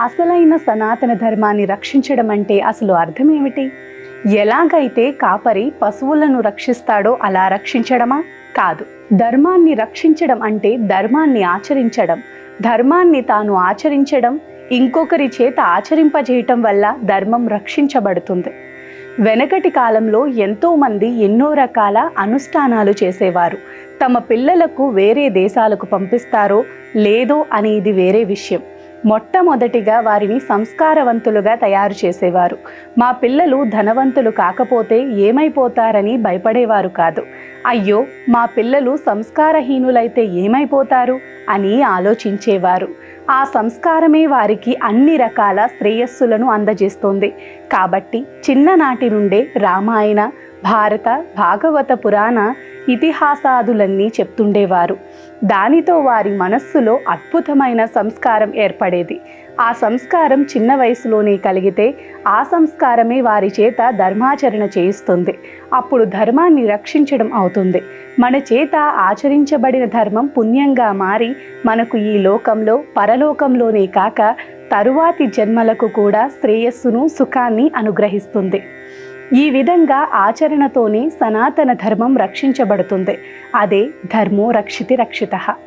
అసలైన సనాతన ధర్మాన్ని రక్షించడం అంటే అసలు అర్థం ఏమిటి? ఎలాగైతే కాపరి పశువులను రక్షిస్తాడో అలా రక్షించడమా? కాదు. ధర్మాన్ని రక్షించడం అంటే ధర్మాన్ని ఆచరించడం. ధర్మాన్ని తాను ఆచరించడం, ఇంకొకరి చేత ఆచరింపజేయటం వల్ల ధర్మం రక్షించబడుతుంది. వెనకటి కాలంలో ఎంతోమంది ఎన్నో రకాల అనుష్ఠానాలు చేసేవారు. తమ పిల్లలకు వేరే దేశాలకు పంపిస్తారో లేదో అనేది వేరే విషయం. మొట్టమొదటిగా వారిని సంస్కారవంతులుగా తయారు చేసేవారు. మా పిల్లలు ధనవంతులు కాకపోతే ఏమైపోతారని భయపడేవారు కాదు. అయ్యో, మా పిల్లలు సంస్కారహీనులైతే ఏమైపోతారు అని ఆలోచించేవారు. ఆ సంస్కారమే వారికి అన్ని రకాల శ్రేయస్సులను అందజేస్తుంది. కాబట్టి చిన్ననాటి నుండే రామాయణ, భారత, భాగవత, పురాణ ఇతిహాసాదులన్నీ చెప్తుండేవారు. దానితో వారి మనస్సులో అద్భుతమైన సంస్కారం ఏర్పడేది. ఆ సంస్కారం చిన్న వయసులోనే కలిగితే ఆ సంస్కారమే వారి చేత ధర్మాచరణ చేయిస్తుంది. అప్పుడు ధర్మాన్ని రక్షించడం అవుతుంది. మన చేత ఆచరించబడిన ధర్మం పుణ్యంగా మారి మనకు ఈ లోకంలో, పరలోకంలోనే కాక తరువాతి జన్మలకు కూడా శ్రేయస్సును, సుఖాన్ని అనుగ్రహిస్తుంది. ఈ విధంగా ఆచరణతోనే సనాతన ధర్మం రక్షించబడుతుంది. అదే ధర్మో రక్షితి రక్షితః.